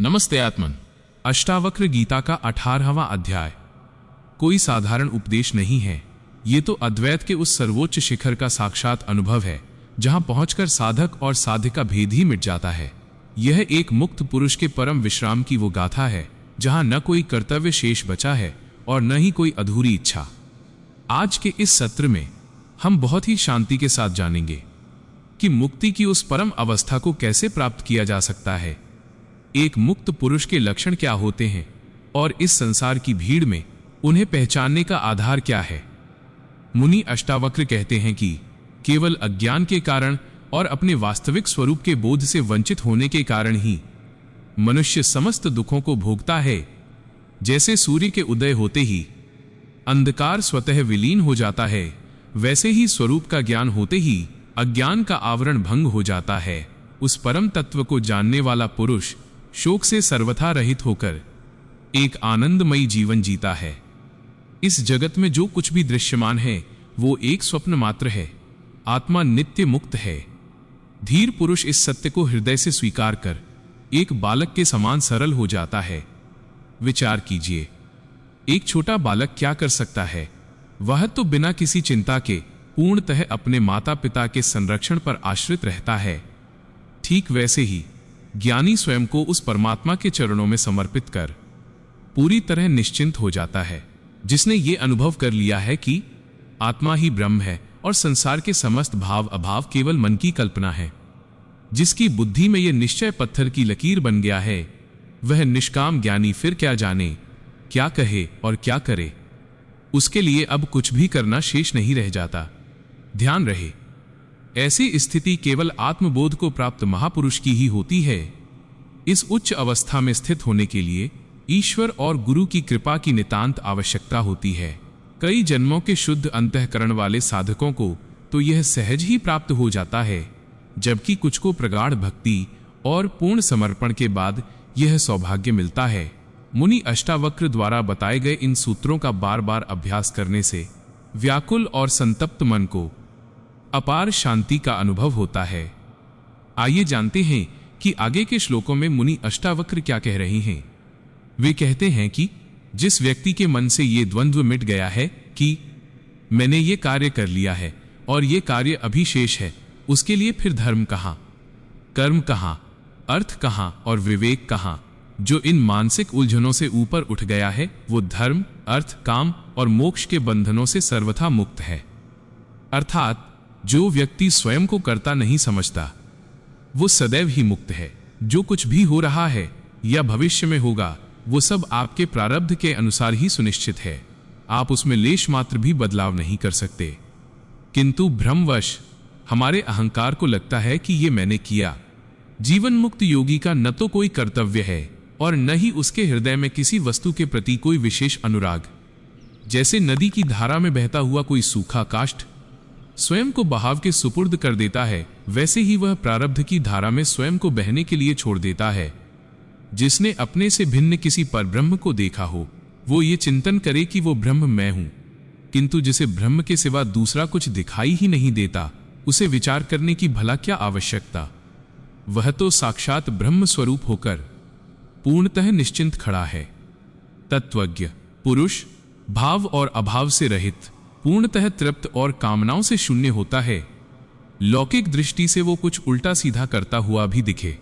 नमस्ते आत्मन। अष्टावक्र गीता का 18वां अध्याय कोई साधारण उपदेश नहीं है। ये तो अद्वैत के उस सर्वोच्च शिखर का साक्षात अनुभव है जहां पहुंचकर साधक और साधिका भेद ही मिट जाता है। यह एक मुक्त पुरुष के परम विश्राम की वो गाथा है जहां न कोई कर्तव्य शेष बचा है और न ही कोई अधूरी इच्छा। आज के इस सत्र में हम बहुत ही शांति के साथ जानेंगे कि मुक्ति की उस परम अवस्था को कैसे प्राप्त किया जा सकता है, एक मुक्त पुरुष के लक्षण क्या होते हैं और इस संसार की भीड़ में उन्हें पहचानने का आधार क्या है। मुनि अष्टावक्र कहते हैं कि केवल अज्ञान के कारण और अपने वास्तविक स्वरूप के बोध से वंचित होने के कारण ही मनुष्य समस्त दुखों को भोगता है। जैसे सूर्य के उदय होते ही अंधकार स्वतः विलीन हो जाता है, वैसे ही स्वरूप का ज्ञान होते ही अज्ञान का आवरण भंग हो जाता है। उस परम तत्व को जानने वाला पुरुष शोक से सर्वथा रहित होकर एक आनंदमयी जीवन जीता है। इस जगत में जो कुछ भी दृश्यमान है वो एक स्वप्न मात्र है। आत्मा नित्य मुक्त है। धीर पुरुष इस सत्य को हृदय से स्वीकार कर एक बालक के समान सरल हो जाता है। विचार कीजिए, एक छोटा बालक क्या कर सकता है? वह तो बिना किसी चिंता के पूर्णतः अपने माता पिता के संरक्षण पर आश्रित रहता है। ठीक वैसे ही ज्ञानी स्वयं को उस परमात्मा के चरणों में समर्पित कर पूरी तरह निश्चिंत हो जाता है, जिसने ये अनुभव कर लिया है कि आत्मा ही ब्रह्म है और संसार के समस्त भाव अभाव केवल मन की कल्पना है। जिसकी बुद्धि में यह निश्चय पत्थर की लकीर बन गया है, वह निष्काम ज्ञानी फिर क्या जाने, क्या कहे और क्या करे। उसके लिए अब कुछ भी करना शेष नहीं रह जाता। ध्यान रहे, ऐसी स्थिति केवल आत्मबोध को प्राप्त महापुरुष की ही होती है। इस उच्च अवस्था में स्थित होने के लिए ईश्वर और गुरु की कृपा की नितांत आवश्यकता होती है। कई जन्मों के शुद्ध अंतःकरण वाले साधकों को तो यह सहज ही प्राप्त हो जाता है, जबकि कुछ को प्रगाढ़ भक्ति और पूर्ण समर्पण के बाद यह सौभाग्य मिलता है। मुनि अष्टावक्र द्वारा बताए गए इन सूत्रों का बार बार अभ्यास करने से व्याकुल और संतप्त मन को अपार शांति का अनुभव होता है। आइए जानते हैं कि आगे के श्लोकों में मुनि अष्टावक्र क्या कह रहे हैं। वे कहते हैं कि जिस व्यक्ति के मन से ये द्वंद्व मिट गया है कि मैंने ये कार्य कर लिया है और ये कार्य अभी शेष है, उसके लिए फिर धर्म कहाँ, कर्म कहाँ, अर्थ कहाँ और विवेक कहाँ। जो इन मानसिक उलझनों से ऊपर उठ गया है वो धर्म, अर्थ, काम और मोक्ष के बंधनों से सर्वथा मुक्त है। अर्थात जो व्यक्ति स्वयं को कर्ता नहीं समझता वो सदैव ही मुक्त है। जो कुछ भी हो रहा है या भविष्य में होगा वो सब आपके प्रारब्ध के अनुसार ही सुनिश्चित है। आप उसमें लेश मात्र भी बदलाव नहीं कर सकते। किंतु भ्रमवश हमारे अहंकार को लगता है कि ये मैंने किया। जीवन मुक्त योगी का न तो कोई कर्तव्य है और न ही उसके हृदय में किसी वस्तु के प्रति कोई विशेष अनुराग। जैसे नदी की धारा में बहता हुआ कोई सूखा काष्ठ स्वयं को बहाव के सुपुर्द कर देता है, वैसे ही वह प्रारब्ध की धारा में स्वयं को बहने के लिए छोड़ देता है। जिसने अपने से भिन्न किसी परब्रह्म को देखा हो वो ये चिंतन करे कि वो ब्रह्म मैं हूं, किंतु जिसे ब्रह्म के सिवा दूसरा कुछ दिखाई ही नहीं देता उसे विचार करने की भला क्या आवश्यकता। वह तो साक्षात ब्रह्म स्वरूप होकर पूर्णतः निश्चिंत खड़ा है। तत्वज्ञ पुरुष भाव और अभाव से रहित, पूर्णतः तृप्त और कामनाओं से शून्य होता है। लौकिक दृष्टि से वो कुछ उल्टा सीधा करता हुआ भी दिखे,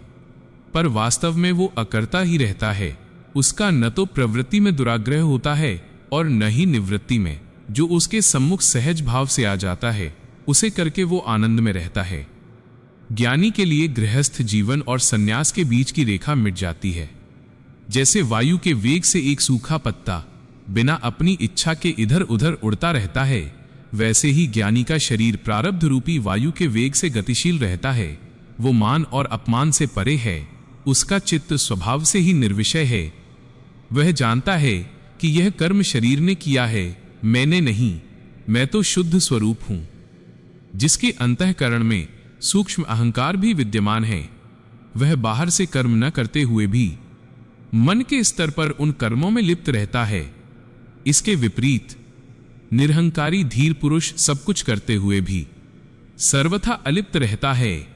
पर वास्तव में वो अकर्ता ही रहता है। उसका न तो प्रवृत्ति में दुराग्रह होता है और न ही निवृत्ति में। जो उसके सम्मुख सहज भाव से आ जाता है उसे करके वो आनंद में रहता है। ज्ञानी के लिए गृहस्थ जीवन और सन्यास के बीच की रेखा मिट जाती है। जैसे वायु के वेग से एक सूखा पत्ता बिना अपनी इच्छा के इधर उधर उड़ता रहता है, वैसे ही ज्ञानी का शरीर प्रारब्ध रूपी वायु के वेग से गतिशील रहता है। वो मान और अपमान से परे है। उसका चित्त स्वभाव से ही निर्विषय है। वह जानता है कि यह कर्म शरीर ने किया है, मैंने नहीं, मैं तो शुद्ध स्वरूप हूं। जिसके अंतःकरण में सूक्ष्म अहंकार भी विद्यमान है, वह बाहर से कर्म न करते हुए भी मन के स्तर पर उन कर्मों में लिप्त रहता है। इसके विपरीत निरहंकारी धीर पुरुष सब कुछ करते हुए भी सर्वथा अलिप्त रहता है।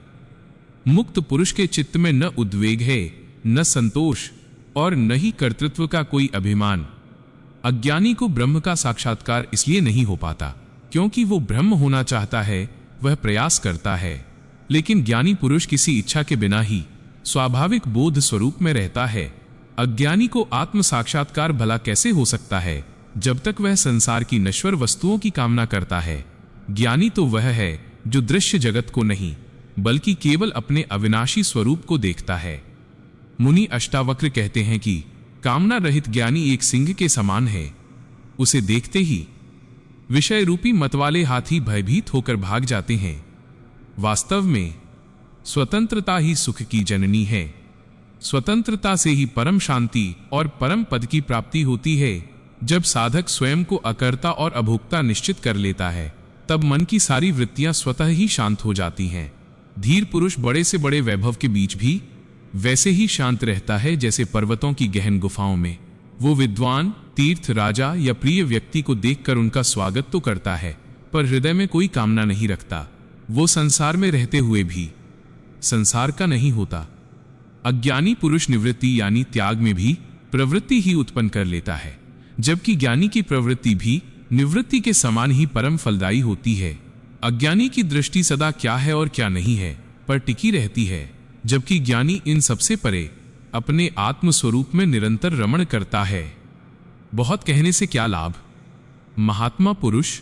मुक्त पुरुष के चित्त में न उद्वेग है न संतोष और न ही कर्तृत्व का कोई अभिमान। अज्ञानी को ब्रह्म का साक्षात्कार इसलिए नहीं हो पाता क्योंकि वो ब्रह्म होना चाहता है, वह प्रयास करता है, लेकिन ज्ञानी पुरुष किसी इच्छा के बिना ही स्वाभाविक बोध स्वरूप में रहता है। अज्ञानी को आत्म साक्षात्कार भला कैसे हो सकता है जब तक वह संसार की नश्वर वस्तुओं की कामना करता है। ज्ञानी तो वह है जो दृश्य जगत को नहीं बल्कि केवल अपने अविनाशी स्वरूप को देखता है। मुनि अष्टावक्र कहते हैं कि कामना रहित ज्ञानी एक सिंह के समान है। उसे देखते ही विषय रूपी मतवाले हाथी भयभीत होकर भाग जाते हैं। वास्तव में स्वतंत्रता ही सुख की जननी है। स्वतंत्रता से ही परम शांति और परम पद की प्राप्ति होती है। जब साधक स्वयं को अकर्ता और अभोक्ता निश्चित कर लेता है, तब मन की सारी वृत्तियां स्वतः ही शांत हो जाती हैं। धीर पुरुष बड़े से बड़े वैभव के बीच भी वैसे ही शांत रहता है जैसे पर्वतों की गहन गुफाओं में। वो विद्वान, तीर्थ, राजा या प्रिय व्यक्ति को देखकर उनका स्वागत तो करता है, पर हृदय में कोई कामना नहीं रखता। वो संसार में रहते हुए भी संसार का नहीं होता। अज्ञानी पुरुष निवृत्ति यानी त्याग में भी प्रवृत्ति ही उत्पन्न कर लेता है, जबकि ज्ञानी की प्रवृत्ति भी निवृत्ति के समान ही परम फलदायी होती है। अज्ञानी की दृष्टि सदा क्या है और क्या नहीं है पर टिकी रहती है, जबकि ज्ञानी इन सबसे परे अपने आत्म स्वरूप में निरंतर रमण करता है। बहुत कहने से क्या लाभ। महात्मा पुरुष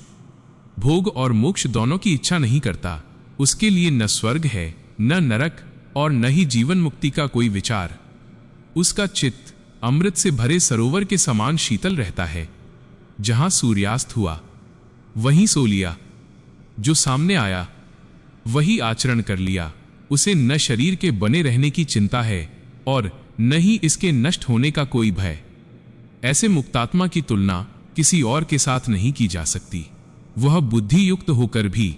भोग और मोक्ष दोनों की इच्छा नहीं करता। उसके लिए न स्वर्ग है, न नरक और न ही जीवन मुक्ति का कोई विचार। उसका चित्त अमृत से भरे सरोवर के समान शीतल रहता है। जहां सूर्यास्त हुआ वहीं सो लिया, जो सामने आया वही आचरण कर लिया। उसे न शरीर के बने रहने की चिंता है और न ही इसके नष्ट होने का कोई भय। ऐसे मुक्तात्मा की तुलना किसी और के साथ नहीं की जा सकती। वह बुद्धि युक्त होकर भी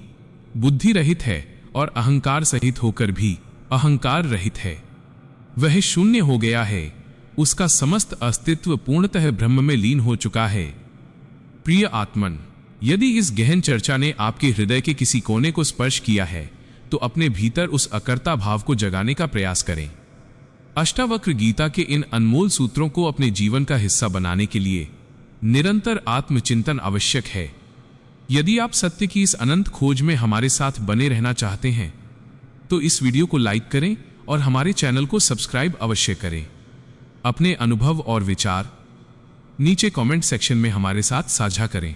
बुद्धि रहित है और अहंकार सहित होकर भी अहंकार रहित है। वह शून्य हो गया है। उसका समस्त अस्तित्व पूर्णतः ब्रह्म में लीन हो चुका है। प्रिय आत्मन, यदि इस गहन चर्चा ने आपके हृदय के किसी कोने को स्पर्श किया है तो अपने भीतर उस अकर्ता भाव को जगाने का प्रयास करें। अष्टावक्र गीता के इन अनमोल सूत्रों को अपने जीवन का हिस्सा बनाने के लिए निरंतर आत्मचिंतन आवश्यक है। यदि आप सत्य की इस अनंत खोज में हमारे साथ बने रहना चाहते हैं तो इस वीडियो को लाइक करें और हमारे चैनल को सब्सक्राइब अवश्य करें। अपने अनुभव और विचार नीचे कमेंट सेक्शन में हमारे साथ साझा करें।